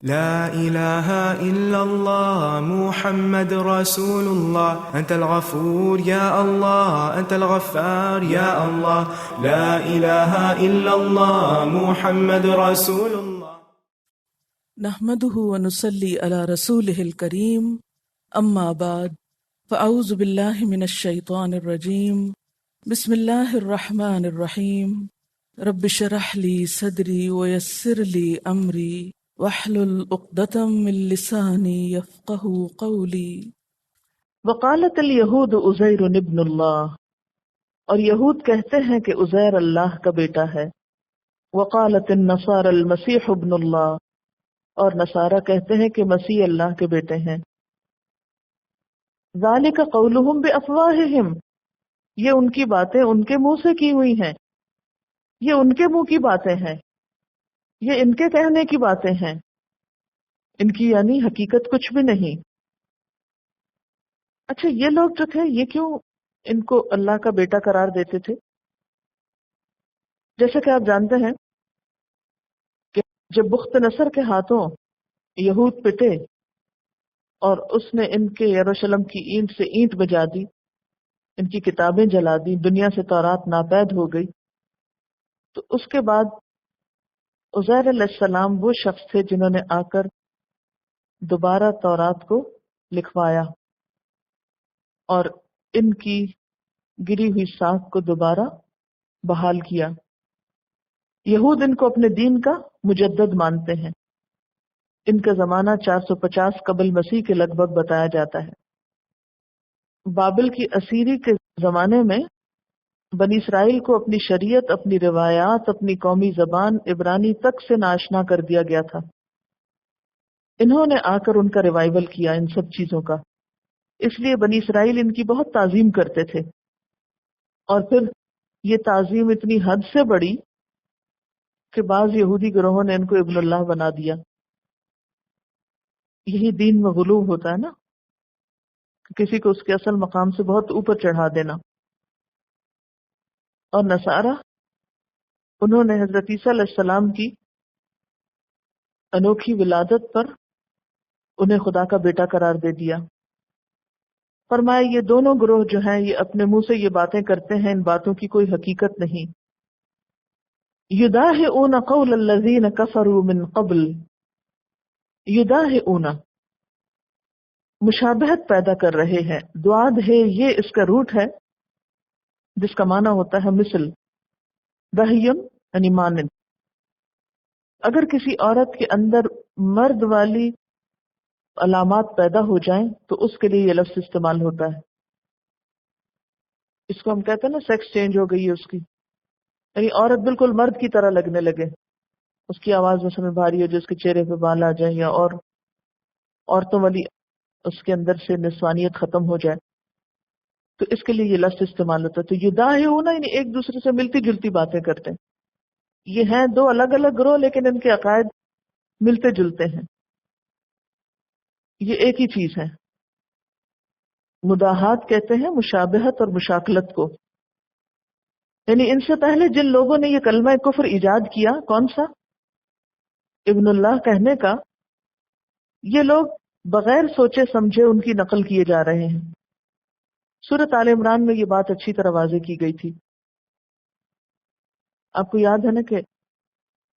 لا إله إلا الله محمد رسول الله أنت الغفور يا الله أنت الغفار يا الله لا إله إلا الله محمد رسول الله. نحمده ونصلي على رسوله الكريم أما بعد فأعوذ بالله من الشيطان الرجيم بسم الله الرحمن الرحيم رب اشرح لي صدري ويسر لي أمري واحلل عقدة من لساني يفقهوا قولي. وقالت الیہود عزیر ابن اللہ، اور یہود کہتے ہیں کہ عزیر اللہ کا بیٹا ہے۔ وقالت النصارى المسیح ابن اللہ، اور نصارہ کہتے ہیں کہ مسیح اللہ کے بیٹے ہیں۔ ذالک قولہم بافواہہم، یہ ان کی باتیں ان کے منہ سے کی ہوئی ہیں، یہ ان کے منہ کی باتیں ہیں، یہ ان کے کہنے کی باتیں ہیں، ان کی یعنی حقیقت کچھ بھی نہیں۔ اچھا، یہ لوگ جو تھے یہ کیوں ان کو اللہ کا بیٹا قرار دیتے تھے؟ جیسے کہ آپ جانتے ہیں کہ جب بخت نصر کے ہاتھوں یہود پٹے اور اس نے ان کے یروشلم کی اینٹ سے اینٹ بجا دی، ان کی کتابیں جلا دی، دنیا سے تورات ناپید ہو گئی، تو اس کے بعد عزیر علیہ السلام وہ شخص تھے جنہوں نے آ کر دوبارہ تورات کو لکھوایا اور ان کی گری ہوئی ساکھ کو دوبارہ بحال کیا۔ یہود ان کو اپنے دین کا مجدد مانتے ہیں۔ ان کا زمانہ 450 قبل مسیح کے لگ بھگ بتایا جاتا ہے۔ بابل کی اسیری کے زمانے میں بنی اسرائیل کو اپنی شریعت، اپنی روایات، اپنی قومی زبان عبرانی تک سے ناشنا کر دیا گیا تھا۔ انہوں نے آ کر ان کا ریوائول کیا، ان سب چیزوں کا۔ اس لیے بنی اسرائیل ان کی بہت تعظیم کرتے تھے، اور پھر یہ تعظیم اتنی حد سے بڑھی کہ بعض یہودی گروہوں نے ان کو ابن اللہ بنا دیا۔ یہی دین میں غلو ہوتا ہے نا، کہ کسی کو اس کے اصل مقام سے بہت اوپر چڑھا دینا۔ اور نصارہ، انہوں نے حضرت عیسیٰ علیہ السلام کی انوکھی ولادت پر انہیں خدا کا بیٹا قرار دے دیا۔ فرمایا یہ دونوں گروہ جو ہیں یہ اپنے منہ سے یہ باتیں کرتے ہیں، ان باتوں کی کوئی حقیقت نہیں۔ یداہئون قول الذین کفروا من قبل، یداہئون مشابہت پیدا کر رہے ہیں۔ دعاد ہے، یہ اس کا روٹ ہے جس کا معنی ہوتا ہے مثل، دہین یعنی مانند۔ اگر کسی عورت کے اندر مرد والی علامات پیدا ہو جائیں تو اس کے لیے یہ لفظ استعمال ہوتا ہے۔ اس کو ہم کہتے ہیں نا سیکس چینج ہو گئی ہے اس کی، یعنی عورت بالکل مرد کی طرح لگنے لگے، اس کی آواز مثلا بھاری ہو جائے، اس کے چہرے پہ بال آ جائیں، یا اور عورتوں والی اس کے اندر سے نسوانیت ختم ہو جائے، تو اس کے لیے یہ لفظ استعمال ہوتا ہے۔ تو یداہئون یعنی ایک دوسرے سے ملتی جلتی باتیں کرتے ہیں۔ یہ ہیں دو الگ الگ گروہ لیکن ان کے عقائد ملتے جلتے ہیں، یہ ایک ہی چیز ہے۔ مداحات کہتے ہیں مشابہت اور مشاکلت کو، یعنی ان سے پہلے جن لوگوں نے یہ کلمہ کفر ایجاد کیا، کون سا؟ ابن اللہ کہنے کا، یہ لوگ بغیر سوچے سمجھے ان کی نقل کیے جا رہے ہیں۔ سورۃ آل عمران میں یہ بات اچھی طرح واضح کی گئی تھی۔ آپ کو یاد ہے نا کہ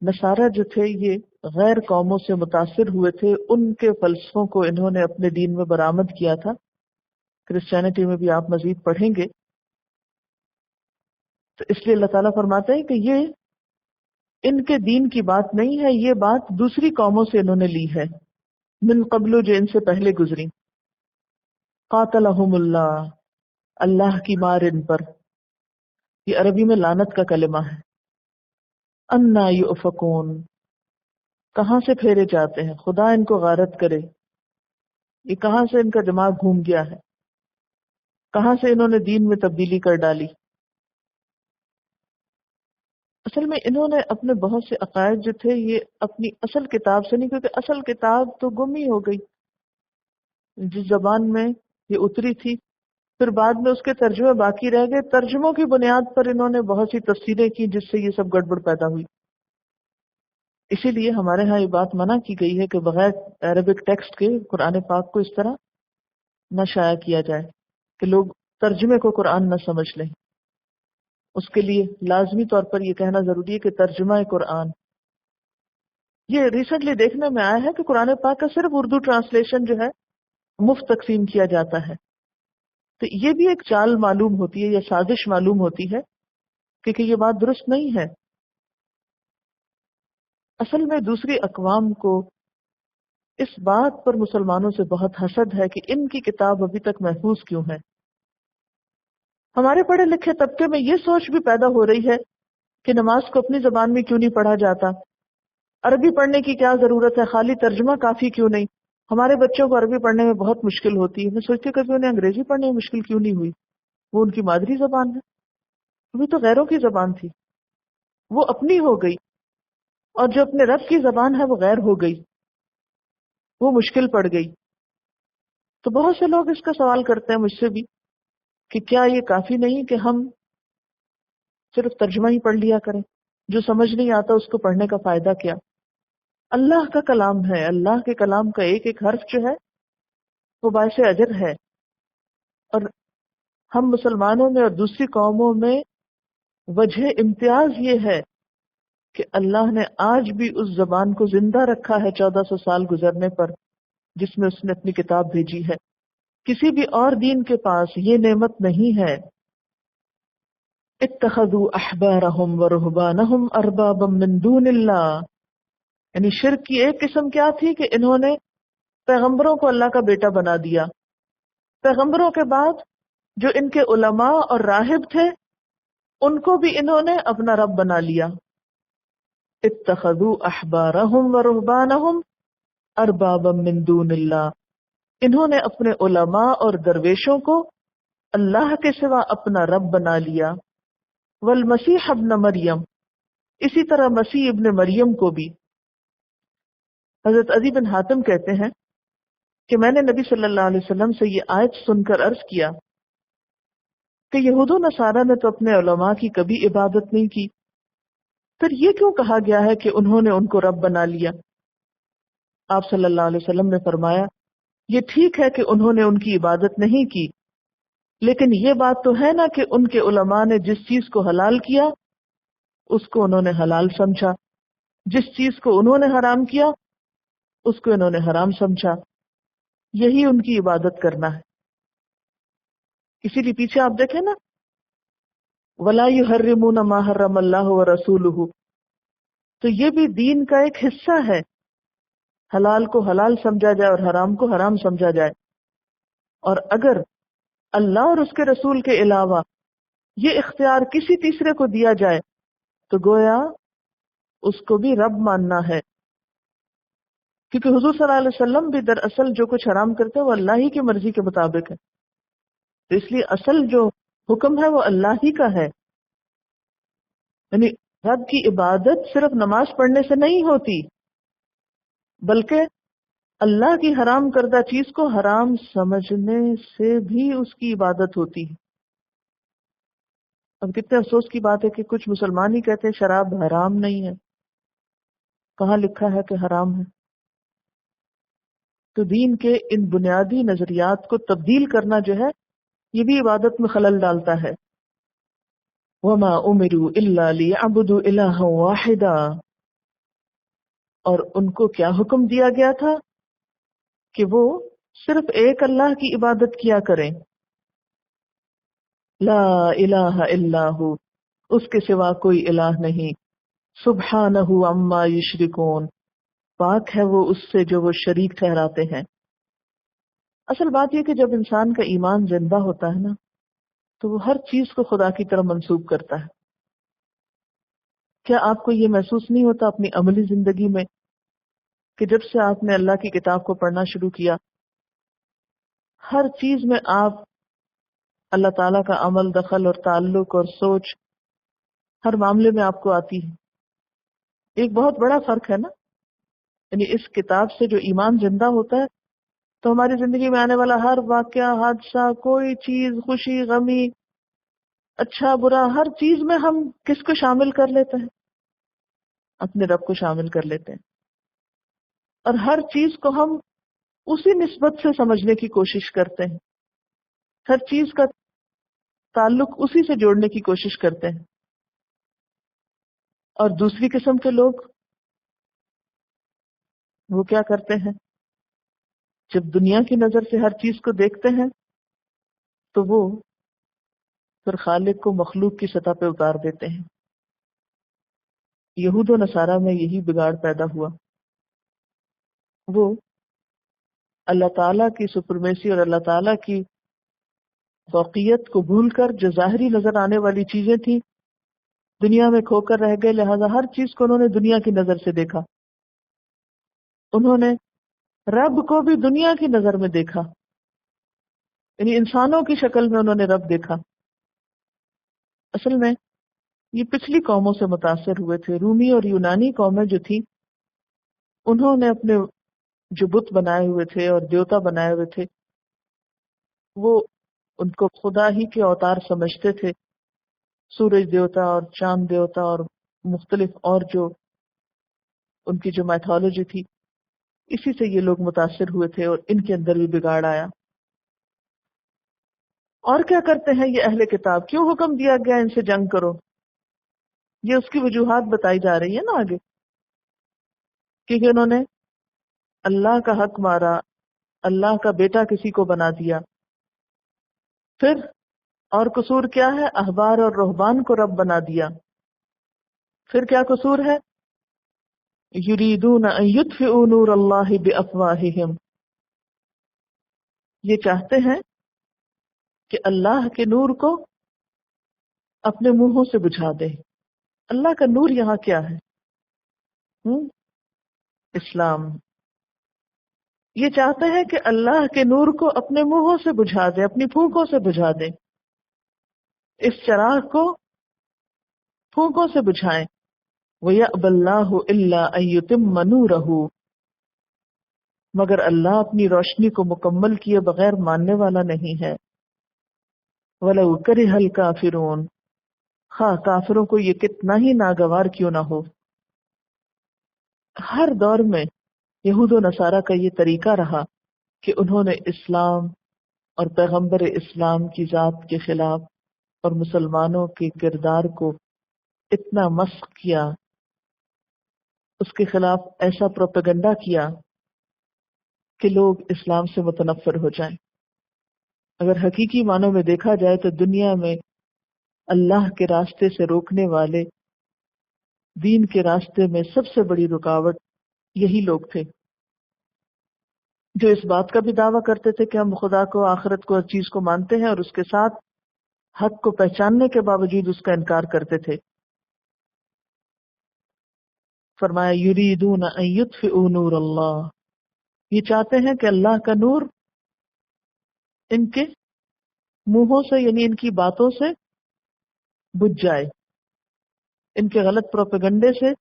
نصارہ جو تھے یہ غیر قوموں سے متاثر ہوئے تھے، ان کے فلسفوں کو انہوں نے اپنے دین میں برآمد کیا تھا۔ کرسچینٹی میں بھی آپ مزید پڑھیں گے تو اس لیے اللہ تعالیٰ فرماتے ہیں کہ یہ ان کے دین کی بات نہیں ہے، یہ بات دوسری قوموں سے انہوں نے لی ہے، من قبل جو ان سے پہلے گزری۔ قاتلہم اللہ، اللہ کی مار ان پر، یہ عربی میں لعنت کا کلمہ ہے۔ انا یؤفکون، کہاں سے پھیرے جاتے ہیں، خدا ان کو غارت کرے، یہ کہاں سے ان کا دماغ گھوم گیا ہے، کہاں سے انہوں نے دین میں تبدیلی کر ڈالی۔ اصل میں انہوں نے اپنے بہت سے عقائد جو تھے یہ اپنی اصل کتاب سے نہیں، کیونکہ اصل کتاب تو گم ہی ہو گئی جس زبان میں یہ اتری تھی، پھر بعد میں اس کے ترجمے باقی رہ گئے، ترجموں کی بنیاد پر انہوں نے بہت سی تفسیریں کی جس سے یہ سب گڑبڑ پیدا ہوئی۔ اسی لیے ہمارے ہاں یہ بات منع کی گئی ہے کہ بغیر عربک ٹیکسٹ کے قرآن پاک کو اس طرح نہ شائع کیا جائے کہ لوگ ترجمے کو قرآن نہ سمجھ لیں. اس کے لیے لازمی طور پر یہ کہنا ضروری ہے کہ ترجمہ قرآن. یہ ریسنٹلی دیکھنے میں آیا ہے کہ قرآن پاک کا صرف اردو ٹرانسلیشن جو ہے مفت تقسیم کیا جاتا ہے. تو یہ بھی ایک چال معلوم ہوتی ہے یا سازش معلوم ہوتی ہے کیونکہ یہ بات درست نہیں ہے. اصل میں دوسری اقوام کو اس بات پر مسلمانوں سے بہت حسد ہے کہ ان کی کتاب ابھی تک محفوظ کیوں ہے. ہمارے پڑھے لکھے طبقے میں یہ سوچ بھی پیدا ہو رہی ہے کہ نماز کو اپنی زبان میں کیوں نہیں پڑھا جاتا، عربی پڑھنے کی کیا ضرورت ہے، خالی ترجمہ کافی کیوں نہیں. ہمارے بچوں کو عربی پڑھنے میں بہت مشکل ہوتی ہے. میں سوچتی ہوں کبھی انہیں انگریزی پڑھنے میں مشکل کیوں نہیں ہوئی، وہ ان کی مادری زبان ہے. ابھی تو غیروں کی زبان تھی، وہ اپنی ہو گئی، اور جو اپنے رب کی زبان ہے وہ غیر ہو گئی، وہ مشکل پڑ گئی. تو بہت سے لوگ اس کا سوال کرتے ہیں مجھ سے بھی کہ کیا یہ کافی نہیں کہ ہم صرف ترجمہ ہی پڑھ لیا کریں، جو سمجھ نہیں آتا اس کو پڑھنے کا فائدہ کیا. اللہ کا کلام ہے، اللہ کے کلام کا ایک ایک حرف جو ہے وہ باعث اجر ہے. اور ہم مسلمانوں میں اور دوسری قوموں میں وجہ امتیاز یہ ہے کہ اللہ نے آج بھی اس زبان کو زندہ رکھا ہے 1400 سال گزرنے پر، جس میں اس نے اپنی کتاب بھیجی ہے. کسی بھی اور دین کے پاس یہ نعمت نہیں ہے. اتخذوا احبارهم ورهبانهم اربابا من دون اللہ، یعنی شرک کی ایک قسم کیا تھی کہ انہوں نے پیغمبروں کو اللہ کا بیٹا بنا دیا. پیغمبروں کے بعد جو ان کے علماء اور راہب تھے ان کو بھی انہوں نے اپنا رب بنا لیا. اتخذوا احبارهم ورهبانهم اربابا من دون اللہ، انہوں نے اپنے علماء اور درویشوں کو اللہ کے سوا اپنا رب بنا لیا. والمسیح ابن مریم، اسی طرح مسیح ابن مریم کو بھی. حضرت عدی بن حاتم کہتے ہیں کہ میں نے نبی صلی اللہ علیہ وسلم سے یہ آیت سن کر عرض کیا کہ یہود و نصارہ نے تو اپنے علماء کی کبھی عبادت نہیں کی، پھر یہ کیوں کہا گیا ہے کہ انہوں نے ان کو رب بنا لیا؟ آپ صلی اللہ علیہ وسلم نے فرمایا یہ ٹھیک ہے کہ انہوں نے ان کی عبادت نہیں کی، لیکن یہ بات تو ہے نا کہ ان کے علماء نے جس چیز کو حلال کیا اس کو انہوں نے حلال سمجھا، جس چیز کو انہوں نے حرام کیا اس کو انہوں نے حرام سمجھا. یہی ان کی عبادت کرنا ہے. اسی لیے پیچھے آپ دیکھیں نا وَلَا يُحَرِّمُونَ مَا حَرَّمَ اللَّهُ وَرَسُولُهُ، تو یہ بھی دین کا ایک حصہ ہے. حلال کو حلال سمجھا جائے اور حرام کو حرام سمجھا جائے. اور اگر اللہ اور اس کے رسول کے علاوہ یہ اختیار کسی تیسرے کو دیا جائے تو گویا اس کو بھی رب ماننا ہے، کیونکہ حضور صلی اللہ علیہ وسلم بھی دراصل جو کچھ حرام کرتے ہیں وہ اللہ ہی کی مرضی کے مطابق ہے. تو اس لیے اصل جو حکم ہے وہ اللہ ہی کا ہے. یعنی رب کی عبادت صرف نماز پڑھنے سے نہیں ہوتی، بلکہ اللہ کی حرام کردہ چیز کو حرام سمجھنے سے بھی اس کی عبادت ہوتی ہے. اب کتنے افسوس کی بات ہے کہ کچھ مسلمان ہی کہتے ہیں شراب حرام نہیں ہے. کہاں لکھا ہے کہ حرام ہے؟ تو دین کے ان بنیادی نظریات کو تبدیل کرنا جو ہے یہ بھی عبادت میں خلل ڈالتا ہے. وَمَا أُمِرُوا إِلَّا لِيَعْبُدُوا إِلَٰهًا وَاحِدًا، اور ان کو کیا حکم دیا گیا تھا کہ وہ صرف ایک اللہ کی عبادت کیا کریں. لا الہ الا ہو، اس کے سوا کوئی الہ نہیں. سبحانہ عما یشرکون، پاک ہے وہ اس سے جو وہ شریک ٹھہراتے ہیں. اصل بات یہ کہ جب انسان کا ایمان زندہ ہوتا ہے نا تو وہ ہر چیز کو خدا کی طرف منسوب کرتا ہے. کیا آپ کو یہ محسوس نہیں ہوتا اپنی عملی زندگی میں کہ جب سے آپ نے اللہ کی کتاب کو پڑھنا شروع کیا ہر چیز میں آپ اللہ تعالیٰ کا عمل، دخل اور تعلق اور سوچ ہر معاملے میں آپ کو آتی ہے؟ ایک بہت بڑا فرق ہے نا. یعنی اس کتاب سے جو ایمان زندہ ہوتا ہے تو ہماری زندگی میں آنے والا ہر واقعہ، حادثہ، کوئی چیز، خوشی، غمی، اچھا برا، ہر چیز میں ہم کس کو شامل کر لیتے ہیں؟ اپنے رب کو شامل کر لیتے ہیں، اور ہر چیز کو ہم اسی نسبت سے سمجھنے کی کوشش کرتے ہیں، ہر چیز کا تعلق اسی سے جوڑنے کی کوشش کرتے ہیں. اور دوسری قسم کے لوگ وہ کیا کرتے ہیں؟ جب دنیا کی نظر سے ہر چیز کو دیکھتے ہیں تو وہ پھر خالق کو مخلوق کی سطح پہ اتار دیتے ہیں. یہود و نصارہ میں یہی بگاڑ پیدا ہوا. وہ اللہ تعالیٰ کی سپرمیسی اور اللہ تعالیٰ کی فوقیت کو بھول کر جو ظاہری نظر آنے والی چیزیں تھیں دنیا میں کھو کر رہ گئے. لہذا ہر چیز کو انہوں نے دنیا کی نظر سے دیکھا. انہوں نے رب کو بھی دنیا کی نظر میں دیکھا، یعنی انسانوں کی شکل میں انہوں نے رب دیکھا. اصل میں یہ پچھلی قوموں سے متاثر ہوئے تھے. رومی اور یونانی قومیں جو تھیں انہوں نے اپنے جو بت بنائے ہوئے تھے اور دیوتا بنائے ہوئے تھے وہ ان کو خدا ہی کے اوتار سمجھتے تھے. سورج دیوتا اور چاند دیوتا اور مختلف اور جو ان کی جو میتھولوجی تھی، اسی سے یہ لوگ متاثر ہوئے تھے اور ان کے اندر بھی بگاڑ آیا. اور کیا کرتے ہیں یہ اہل کتاب؟ کیوں حکم دیا گیا ان سے جنگ کرو؟ یہ اس کی وجوہات بتائی جا رہی ہے نا آگے، کیونکہ انہوں نے اللہ کا حق مارا، اللہ کا بیٹا کسی کو بنا دیا. پھر اور قصور کیا ہے؟ احبار اور رہبان کو رب بنا دیا. پھر کیا قصور ہے؟ یریدون ان یطفئوا نور اللہ بافواہہم، یہ چاہتے ہیں کہ اللہ کے نور کو اپنے منہوں سے بجھا دے. اللہ کا نور یہاں کیا ہے؟ اسلام. یہ چاہتے ہیں کہ اللہ کے نور کو اپنے منہوں سے بجھا دے، اپنی پھونکوں سے بجھا دے. اس چراغ کو پھونکوں سے بجھائیں. وَيَأْبَى اللَّهُ إِلَّا أَن يُتِمَّ نُورَهُ، مگر اللہ اپنی روشنی کو مکمل کیے بغیر ماننے والا نہیں ہے. وَلَوْ كَرِهَ الْكَافِرُونَ، خواہ کافروں کو یہ کتنا ہی ناگوار کیوں نہ ہو. ہر دور میں یہود و نصارہ کا یہ طریقہ رہا کہ انہوں نے اسلام اور پیغمبر اسلام کی ذات کے خلاف اور مسلمانوں کے کردار کو اتنا مسخ کیا، اس کے خلاف ایسا پروپیگنڈا کیا کہ لوگ اسلام سے متنفر ہو جائیں. اگر حقیقی معنوں میں دیکھا جائے تو دنیا میں اللہ کے راستے سے روکنے والے، دین کے راستے میں سب سے بڑی رکاوٹ یہی لوگ تھے جو اس بات کا بھی دعویٰ کرتے تھے کہ ہم خدا کو، آخرت کو، ہر چیز کو مانتے ہیں، اور اس کے ساتھ حق کو پہچاننے کے باوجود اس کا انکار کرتے تھے. فرمایا یریدون ان یطفئوا نور اللہ، یہ چاہتے ہیں کہ اللہ کا نور ان کے منہوں سے، یعنی ان کی باتوں سے بجھ جائے، ان کے غلط پروپیگنڈے سے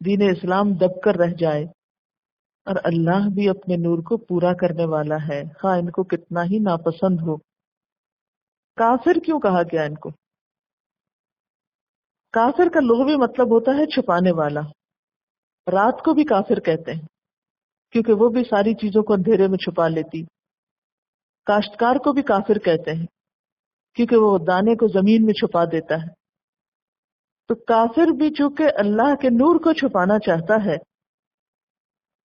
دین اسلام دب کر رہ جائے. اور اللہ بھی اپنے نور کو پورا کرنے والا ہے، خواہ ان کو کتنا ہی ناپسند ہو. کافر کیوں کہا گیا ان کو؟ کافر کا لغوی مطلب ہوتا ہے چھپانے والا. رات کو بھی کافر کہتے ہیں کیونکہ وہ بھی ساری چیزوں کو اندھیرے میں چھپا لیتی. کاشتکار کو بھی کافر کہتے ہیں کیونکہ وہ دانے کو زمین میں چھپا دیتا ہے. تو کافر بھی چونکہ اللہ کے نور کو چھپانا چاہتا ہے،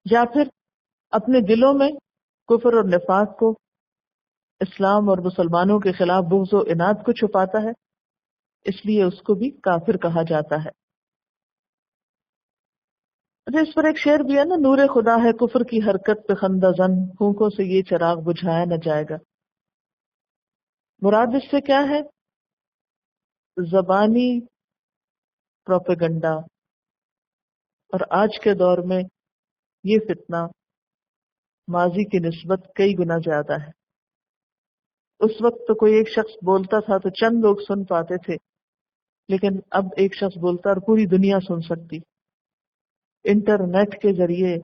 یا پھر اپنے دلوں میں کفر اور نفاق کو، اسلام اور مسلمانوں کے خلاف بغض و عناد کو چھپاتا ہے، اس لیے اس کو بھی کافر کہا جاتا ہے. اس پر ایک شعر بھی ہے نا، نور خدا ہے کفر کی حرکت پہ خندہ زن، پھونکوں سے یہ چراغ بجھایا نہ جائے گا. مراد اس سے کیا ہے؟ زبانی پروپیگنڈا. اور آج کے دور میں یہ فتنہ ماضی کی نسبت کئی گنا زیادہ ہے. اس وقت تو کوئی ایک شخص بولتا تھا تو چند لوگ سن پاتے تھے، لیکن اب ایک شخص بولتا اور پوری دنیا سن سکتی. انٹرنیٹ کے ذریعے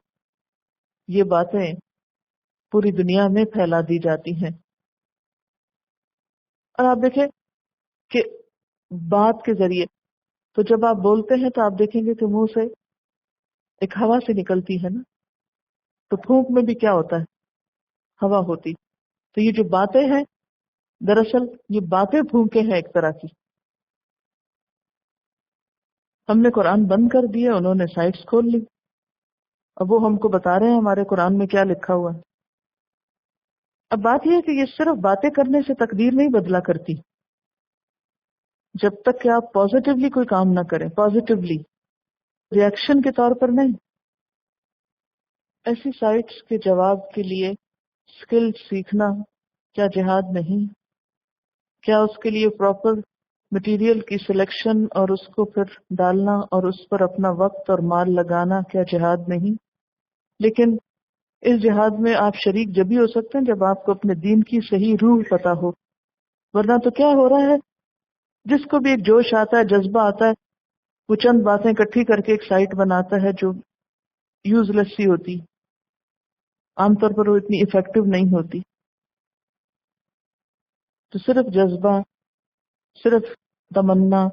یہ باتیں پوری دنیا میں پھیلا دی جاتی ہیں. اور آپ دیکھیں کہ بات کے ذریعے، تو جب آپ بولتے ہیں تو آپ دیکھیں گے کہ منہ سے ایک ہوا سے نکلتی ہے نا، تو پھونک میں بھی کیا ہوتا ہے؟ ہوا ہوتی. تو یہ جو باتیں ہیں دراصل یہ باتیں پھونکے ہیں ایک طرح کی. ہم نے قرآن بند کر دیا، انہوں نے سائٹس کھول لی، اب وہ ہم کو بتا رہے ہیں ہمارے قرآن میں کیا لکھا ہوا ہے. اب بات یہ ہے کہ یہ صرف باتیں کرنے سے تقدیر نہیں بدلا کرتی، جب تک کہ آپ پازیٹیولی کوئی کام نہ کریں، پازیٹیولی ری ایکشن کے طور پر نہیں. ایسی سائٹس کے جواب کے لیے اسکل سیکھنا کیا جہاد نہیں؟ کیا اس کے لیے پراپر مٹیریل کی سلیکشن اور اس کو پھر ڈالنا اور اس پر اپنا وقت اور مال لگانا کیا جہاد نہیں؟ لیکن اس جہاد میں آپ شریک جب بھی ہو سکتے ہیں جب آپ کو اپنے دین کی صحیح روح پتہ ہو. ورنہ تو کیا ہو رہا ہے، جس کو بھی ایک جوش آتا ہے، جذبہ آتا ہے، وہ چند باتیں اکٹھی کر کے ایک سائٹ بناتا ہے جو یوز لیس سی ہوتی، عام طور پر وہ اتنی افیکٹو نہیں ہوتی. تو صرف جذبہ، صرف تمنا،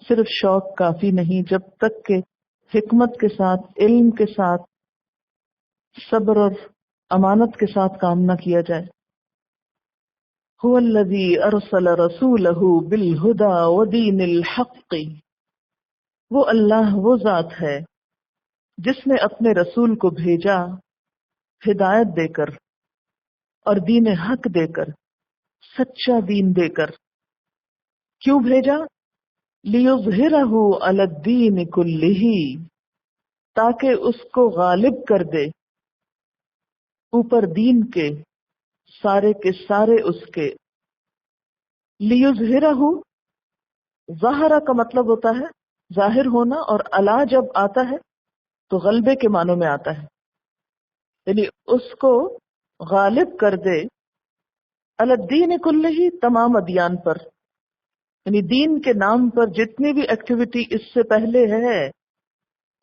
صرف شوق کافی نہیں، جب تک کہ حکمت کے ساتھ، علم کے ساتھ، صبر اور امانت کے ساتھ کام نہ کیا جائے. هو الذی ارسل رسولہ بالہدی ودین الحق، وہ اللہ وہ ذات ہے جس نے اپنے رسول کو بھیجا ہدایت دے کر اور دین حق دے کر، سچا دین دے کر. کیوں بھیجا؟ لیظہرہ علی الدین کلہ، تاکہ اس کو غالب کر دے اوپر دین کے سارے اس کے. لیظہرہ، ظاہرہ کا مطلب ہوتا ہے ظاہر ہونا، اور علا جب آتا ہے تو غلبے کے معنوں میں آتا ہے، یعنی اس کو غالب کر دے علی الدین کلہ، تمام ادیان پر، یعنی دین کے نام پر جتنی بھی ایکٹیویٹی اس سے پہلے ہے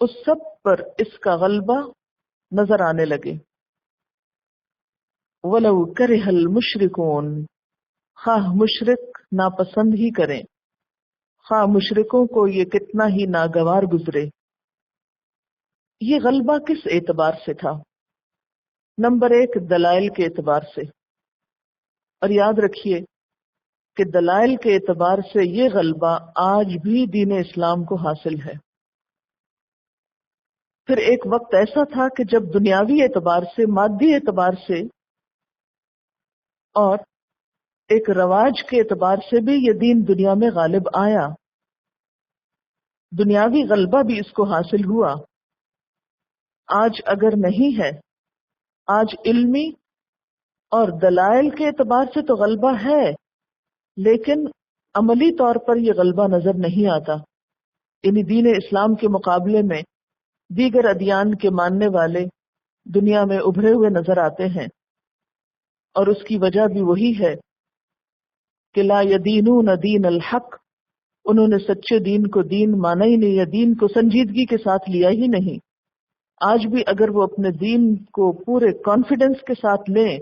اس سب پر اس کا غلبہ نظر آنے لگے. وَلَوْ كَرِهَ الْمُشْرِكُونَ، خواہ مشرک ناپسند ہی کریں، خواہ مشرکوں کو یہ کتنا ہی ناگوار گزرے. یہ غلبہ کس اعتبار سے تھا؟ نمبر 1 دلائل کے اعتبار سے، اور یاد رکھیے کہ دلائل کے اعتبار سے یہ غلبہ آج بھی دین اسلام کو حاصل ہے. پھر ایک وقت ایسا تھا کہ جب دنیاوی اعتبار سے، مادی اعتبار سے اور ایک رواج کے اعتبار سے بھی یہ دین دنیا میں غالب آیا، دنیاوی غلبہ بھی اس کو حاصل ہوا. آج اگر نہیں ہے، آج علمی اور دلائل کے اعتبار سے تو غلبہ ہے، لیکن عملی طور پر یہ غلبہ نظر نہیں آتا. یعنی دین اسلام کے مقابلے میں دیگر ادیان کے ماننے والے دنیا میں ابھرے ہوئے نظر آتے ہیں، اور اس کی وجہ بھی وہی ہے کہ لا یدینون دین الحق، انہوں نے سچے دین کو دین مانا ہی نہیں، یا دین کو سنجیدگی کے ساتھ لیا ہی نہیں. آج بھی اگر وہ اپنے دین کو پورے کانفیڈنس کے ساتھ لیں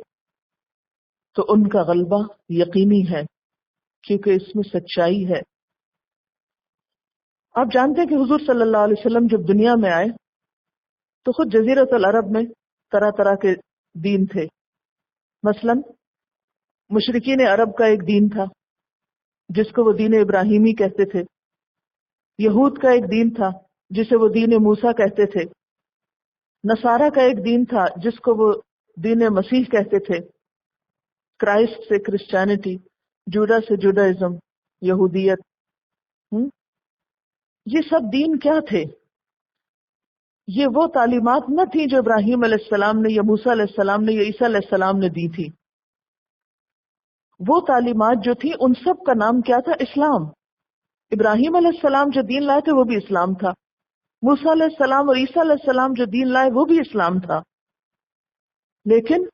تو ان کا غلبہ یقینی ہے، کیونکہ اس میں سچائی ہے. آپ جانتے ہیں کہ حضور صلی اللہ علیہ وسلم جب دنیا میں آئے تو خود جزیرۃ العرب میں طرح طرح کے دین تھے. مثلا مشرکین عرب کا ایک دین تھا جس کو وہ دین ابراہیمی کہتے تھے. یہود کا ایک دین تھا جسے وہ دین موسیٰ کہتے تھے. نصارہ کا ایک دین تھا جس کو وہ دین مسیح کہتے تھے. کرائسٹ سے کرسچینٹی، جوڈا سے جوڈائزم، یہودیت. یہ سب دین کیا تھے؟ یہ وہ تعلیمات نہ تھیں جو ابراہیم علیہ السلام نے یا موسیٰ علیہ السلام نے یا عیسیٰ علیہ السلام نے دی تھی. وہ تعلیمات جو تھی ان سب کا نام کیا تھا؟ اسلام. ابراہیم علیہ السلام جو دین لائے تھے وہ بھی اسلام تھا، موسیٰ علیہ السلام اور عیسیٰ علیہ السلام جو دین لائے وہ بھی اسلام تھا. لیکن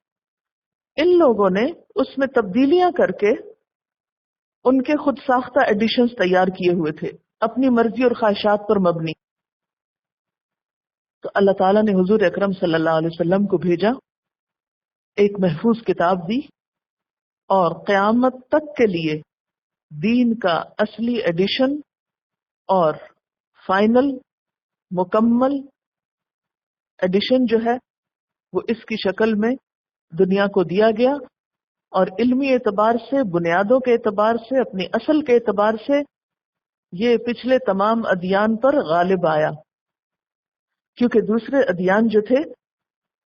ان لوگوں نے اس میں تبدیلیاں کر کے ان کے خود ساختہ ایڈیشنز تیار کیے ہوئے تھے، اپنی مرضی اور خواہشات پر مبنی. تو اللہ تعالیٰ نے حضور اکرم صلی اللہ علیہ وسلم کو بھیجا، ایک محفوظ کتاب دی، اور قیامت تک کے لیے دین کا اصلی ایڈیشن اور فائنل، مکمل ایڈیشن جو ہے وہ اس کی شکل میں دنیا کو دیا گیا، اور علمی اعتبار سے، بنیادوں کے اعتبار سے، اپنی اصل کے اعتبار سے یہ پچھلے تمام ادیان پر غالب آیا، کیونکہ دوسرے ادیان جو تھے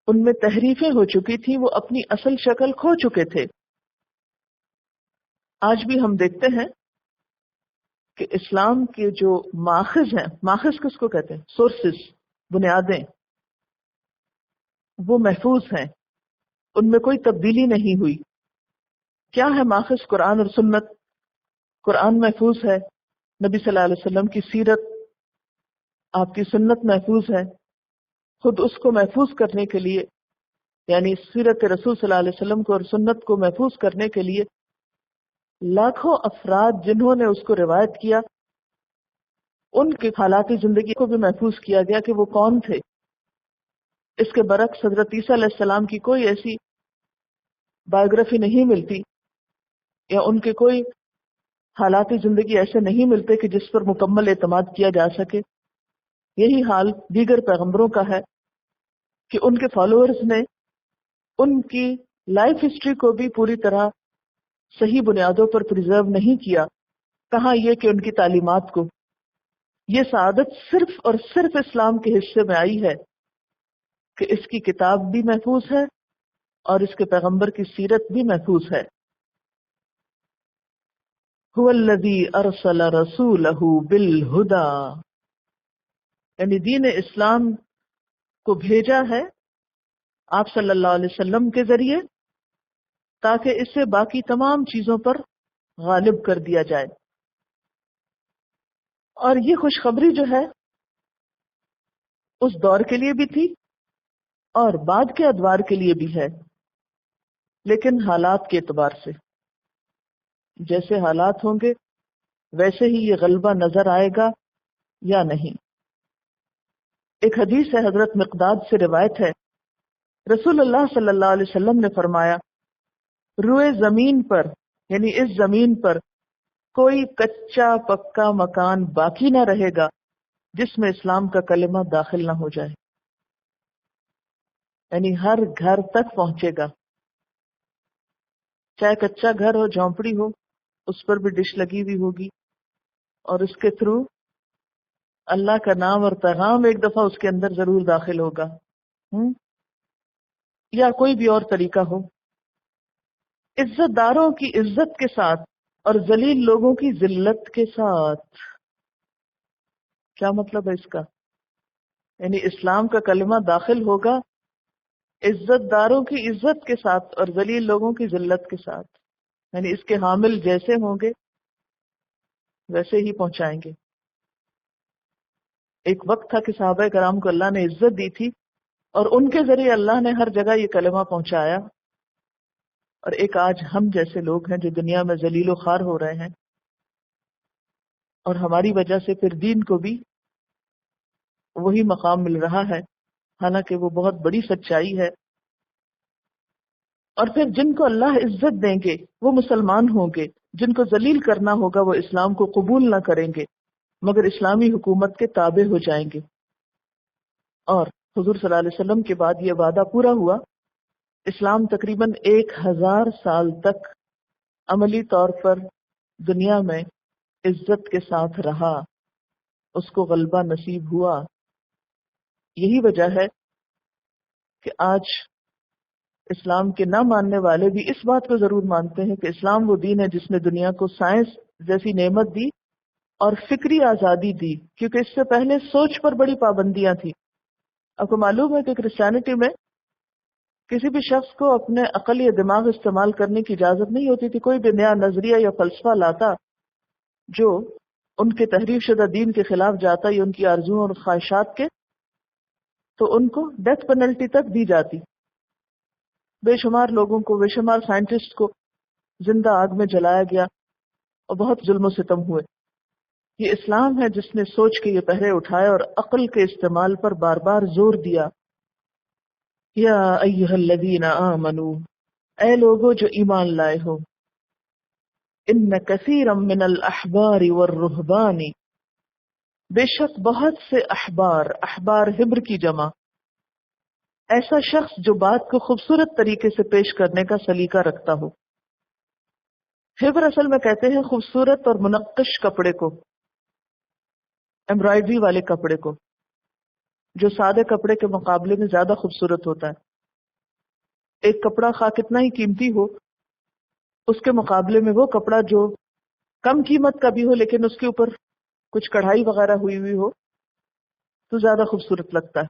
ان میں تحریفیں ہو چکی تھیں، وہ اپنی اصل شکل کھو چکے تھے۔ آج بھی ہم دیکھتے ہیں کہ اسلام کے جو ماخذ ہیں، ماخذ کس کو کہتے ہیں؟ سورسز، بنیادیں، وہ محفوظ ہیں، ان میں کوئی تبدیلی نہیں ہوئی۔ کیا ہے ماخذ؟ قرآن اور سنت۔ قرآن محفوظ ہے، نبی صلی اللہ علیہ وسلم کی سیرت، آپ کی سنت محفوظ ہے۔ خود اس کو محفوظ کرنے کے لیے، یعنی سیرت رسول صلی اللہ علیہ وسلم کو اور سنت کو محفوظ کرنے کے لیے لاکھوں افراد جنہوں نے اس کو روایت کیا، ان کے حالات زندگی کو بھی محفوظ کیا گیا کہ وہ کون تھے۔ اس کے برعکس حضرت عیسیٰ علیہ السلام کی کوئی ایسی بایوگرافی نہیں ملتی، یا ان کے کوئی حالات زندگی ایسے نہیں ملتے کہ جس پر مکمل اعتماد کیا جا سکے۔ یہی حال دیگر پیغمبروں کا ہے کہ ان کے فالوورز نے ان کی لائف ہسٹری کو بھی پوری طرح صحیح بنیادوں پر پریزرو نہیں کیا، کہاں یہ کہ ان کی تعلیمات کو۔ یہ سعادت صرف اور صرف اسلام کے حصے میں آئی ہے کہ اس کی کتاب بھی محفوظ ہے اور اس کے پیغمبر کی سیرت بھی محفوظ ہے۔ هو الذی ارسل رسولہ بالہدی، یعنی دین اسلام کو بھیجا ہے آپ صلی اللہ علیہ وسلم کے ذریعے، تاکہ اسے باقی تمام چیزوں پر غالب کر دیا جائے۔ اور یہ خوشخبری جو ہے اس دور کے لیے بھی تھی اور بعد کے ادوار کے لیے بھی ہے، لیکن حالات کے اعتبار سے، جیسے حالات ہوں گے ویسے ہی یہ غلبہ نظر آئے گا یا نہیں۔ ایک حدیث ہے، حضرت مقداد سے روایت ہے، رسول اللہ صلی اللہ علیہ وسلم نے فرمایا، روئے زمین پر، یعنی اس زمین پر کوئی کچا پکا مکان باقی نہ رہے گا جس میں اسلام کا کلمہ داخل نہ ہو جائے، یعنی ہر گھر تک پہنچے گا، چاہے کچا گھر ہو، جھونپڑی ہو، اس پر بھی ڈش لگی ہوئی ہوگی، اور اس کے تھرو اللہ کا نام اور پیغام ایک دفعہ اس کے اندر ضرور داخل ہوگا، یا کوئی بھی اور طریقہ ہو۔ عزت داروں کی عزت کے ساتھ اور ذلیل لوگوں کی ذلت کے ساتھ۔ کیا مطلب ہے اس کا؟ یعنی اسلام کا کلمہ داخل ہوگا عزت داروں کی عزت کے ساتھ اور ذلیل لوگوں کی ذلت کے ساتھ، یعنی اس کے حامل جیسے ہوں گے ویسے ہی پہنچائیں گے۔ ایک وقت تھا کہ صحابہ کرام کو اللہ نے عزت دی تھی اور ان کے ذریعے اللہ نے ہر جگہ یہ کلمہ پہنچایا، اور ایک آج ہم جیسے لوگ ہیں جو دنیا میں ذلیل و خوار ہو رہے ہیں، اور ہماری وجہ سے پھر دین کو بھی وہی مقام مل رہا ہے، حالانکہ وہ بہت بڑی سچائی ہے۔ اور پھر جن کو اللہ عزت دیں گے وہ مسلمان ہوں گے، جن کو ذلیل کرنا ہوگا وہ اسلام کو قبول نہ کریں گے مگر اسلامی حکومت کے تابع ہو جائیں گے۔ اور حضور صلی اللہ علیہ وسلم کے بعد یہ وعدہ پورا ہوا، اسلام تقریباً 1000 سال تک عملی طور پر دنیا میں عزت کے ساتھ رہا، اس کو غلبہ نصیب ہوا۔ یہی وجہ ہے کہ آج اسلام کے نہ ماننے والے بھی اس بات کو ضرور مانتے ہیں کہ اسلام وہ دین ہے جس نے دنیا کو سائنس جیسی نعمت دی اور فکری آزادی دی، کیونکہ اس سے پہلے سوچ پر بڑی پابندیاں تھیں۔ آپ کو معلوم ہے کہ کرسچینٹی میں کسی بھی شخص کو اپنے عقل یا دماغ استعمال کرنے کی اجازت نہیں ہوتی تھی۔ کوئی بھی نیا نظریہ یا فلسفہ لاتا جو ان کے تحریف شدہ دین کے خلاف جاتا یا ان کی آرزوؤں اور خواہشات کے، تو ان کو ڈیتھ پینلٹی تک دی جاتی۔ بے شمار لوگوں کو، بے شمار سائنٹسٹ کو زندہ آگ میں جلایا گیا اور بہت ظلم و ستم ہوئے۔ یہ اسلام ہے جس نے سوچ کے یہ پہرے اٹھائے اور عقل کے استعمال پر بار بار زور دیا۔ یا ایھا الذین آمنوا، اے لوگو جو ایمان لائے ہو، ان کثیرا من الاحبار والرہبان، بے شک بہت سے احبار، احبار حبر کی جمع، ایسا شخص جو بات کو خوبصورت طریقے سے پیش کرنے کا سلیقہ رکھتا ہو. حبر اصل میں کہتے ہیں خوبصورت اور منقش کپڑے کو، ایمبرائڈری والے کپڑے کو، جو سادے کپڑے کے مقابلے میں زیادہ خوبصورت ہوتا ہے. ایک کپڑا خواہ کتنا ہی قیمتی ہو، اس کے مقابلے میں وہ کپڑا جو کم قیمت کا بھی ہو لیکن اس کے اوپر کچھ کڑھائی وغیرہ ہوئی ہو تو زیادہ خوبصورت لگتا ہے.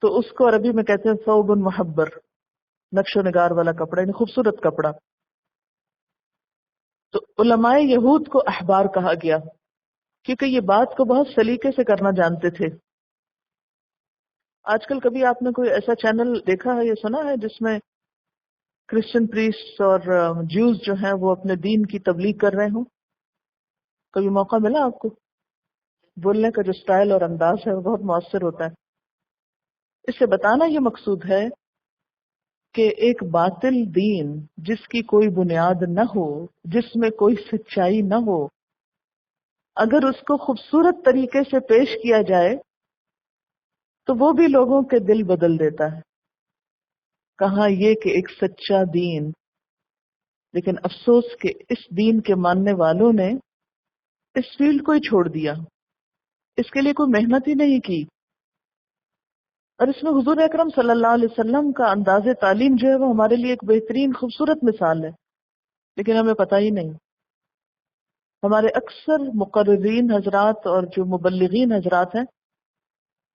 تو اس کو عربی میں کہتے ہیں ثوب محبر، نقش و نگار والا کپڑا، یعنی خوبصورت کپڑا. تو علماء یہود کو احبار کہا گیا کیونکہ یہ بات کو بہت سلیقے سے کرنا جانتے تھے. آج کل کبھی آپ نے کوئی ایسا چینل دیکھا ہے یا سنا ہے جس میں کرسچن پریسٹ اور جیوز جو ہیں وہ اپنے دین کی تبلیغ کر رہے ہوں؟ کبھی موقع ملا آپ کو؟ بولنے کا جو سٹائل اور انداز ہے وہ بہت مؤثر ہوتا ہے. اس سے بتانا یہ مقصود ہے کہ ایک باطل دین جس کی کوئی بنیاد نہ ہو، جس میں کوئی سچائی نہ ہو، اگر اس کو خوبصورت طریقے سے پیش کیا جائے تو وہ بھی لوگوں کے دل بدل دیتا ہے. کہاں یہ کہ ایک سچا دین، لیکن افسوس کہ اس دین کے ماننے والوں نے اس فیلڈ کو ہی چھوڑ دیا، اس کے لیے کوئی محنت ہی نہیں کی. اور اس میں حضور اکرم صلی اللہ علیہ وسلم کا انداز تعلیم جو ہے وہ ہمارے لیے ایک بہترین خوبصورت مثال ہے، لیکن ہمیں پتہ ہی نہیں. ہمارے اکثر مقررین حضرات اور جو مبلغین حضرات ہیں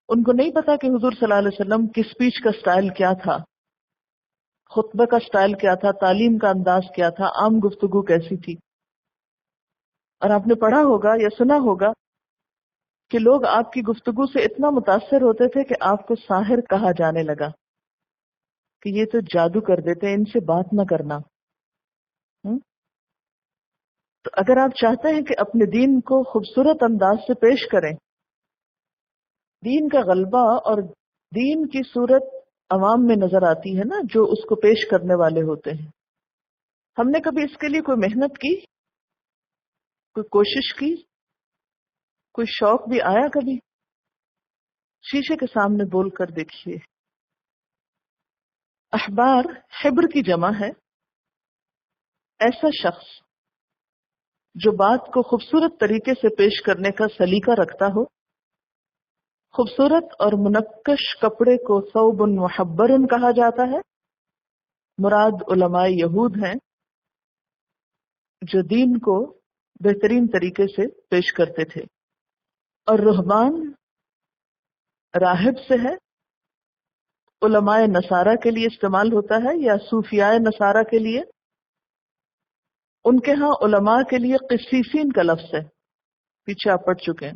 ان کو نہیں پتا کہ حضور صلی اللہ علیہ وسلم کی اسپیچ کا سٹائل کیا تھا، خطبہ کا سٹائل کیا تھا، تعلیم کا انداز کیا تھا، عام گفتگو کیسی تھی. اور آپ نے پڑھا ہوگا یا سنا ہوگا کہ لوگ آپ کی گفتگو سے اتنا متاثر ہوتے تھے کہ آپ کو ساحر کہا جانے لگا کہ یہ تو جادو کر دیتے ہیں، ان سے بات نہ کرنا. تو اگر آپ چاہتے ہیں کہ اپنے دین کو خوبصورت انداز سے پیش کریں، دین کا غلبہ اور دین کی صورت عوام میں نظر آتی ہے نا جو اس کو پیش کرنے والے ہوتے ہیں. ہم نے کبھی اس کے لیے کوئی محنت کی، کوئی کوشش کی، کوئی شوق بھی آیا کبھی؟ شیشے کے سامنے بول کر دیکھیے. احبار حبر کی جمع ہے، ایسا شخص جو بات کو خوبصورت طریقے سے پیش کرنے کا سلیقہ رکھتا ہو. خوبصورت اور منقش کپڑے کو ثوب محبر کہا جاتا ہے. مراد علماء یہود ہیں جو دین کو بہترین طریقے سے پیش کرتے تھے. اور رہبان راہب سے ہے، علماء نصارہ کے لیے استعمال ہوتا ہے یا صوفیاء نصارہ کے لیے. ان کے ہاں علماء کے لیے قسیسین کا لفظ ہے، پیچھے آپ پڑھ چکے ہیں.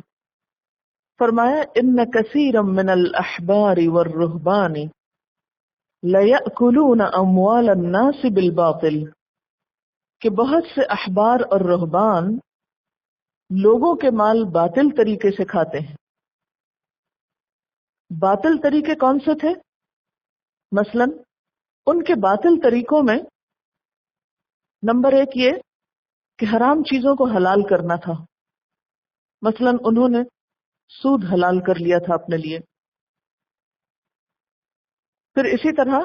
فرمایا ان کثیرا من الاحبار والرہبان لیأکلون اموال الناس بالباطل، کہ بہت سے احبار اور رہبان لوگوں کے مال باطل طریقے سے کھاتے ہیں. باطل طریقے کون سے تھے؟ مثلا ان کے باطل طریقوں میں نمبر 1 یہ کہ حرام چیزوں کو حلال کرنا تھا. مثلا انہوں نے سود حلال کر لیا تھا اپنے لیے. پھر اسی طرح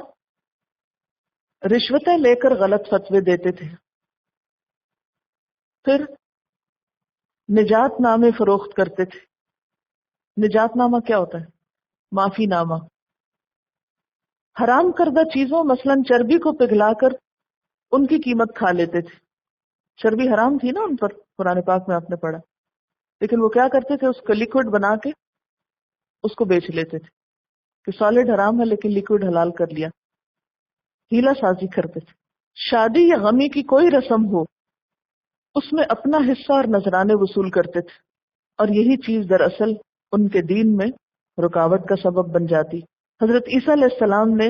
رشوتیں لے کر غلط فتوے دیتے تھے. پھر نجات نامے فروخت کرتے تھے. نجات نامہ کیا ہوتا ہے؟ معافی نامہ. حرام کردہ چیزوں مثلا چربی کو پگھلا کر ان کی قیمت کھا لیتے تھے. چربی حرام تھی نا ان پر، قرآن پاک میں آپ نے پڑھا، لیکن وہ کیا کرتے تھے؟ اس کو لیکوڈ بنا کے اس کو بیچ لیتے تھے کہ سالڈ حرام ہے لیکن لیکوڈ حلال کر لیا. ہیلا سازی کرتے تھے. شادی یا غمی کی کوئی رسم ہو اس میں اپنا حصہ اور نذرانے وصول کرتے تھے، اور یہی چیز دراصل ان کے دین میں رکاوٹ کا سبب بن جاتی. حضرت عیسیٰ علیہ السلام نے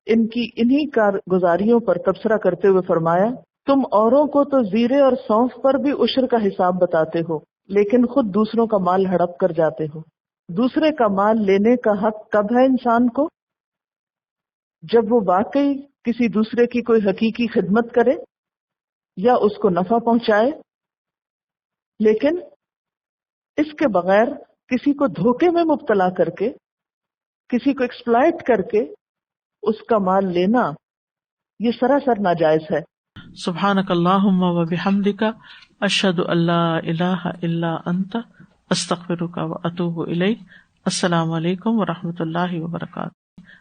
ان کی انہی کارگزاریوں پر تبصرہ کرتے ہوئے فرمایا تم اوروں کو تو زیرے اور سونف پر بھی عشر کا حساب بتاتے ہو، لیکن خود دوسروں کا مال ہڑپ کر جاتے ہو. دوسرے کا مال لینے کا حق کب ہے انسان کو؟ جب وہ واقعی کسی دوسرے کی کوئی حقیقی خدمت کرے یا اس کو نفع پہنچائے، لیکن اس کے بغیر کسی کو دھوکے میں مبتلا کر کے کسی کو ایکسپلائٹ کر کے اس کا مال لینا یہ سراسر ناجائز ہے۔ سبحانک اللہم و بحمدک، اشہد ان لا الہ الا انت، استغفرک و اتوب الیک۔ السلام علیکم و رحمۃ اللہ وبرکاتہ۔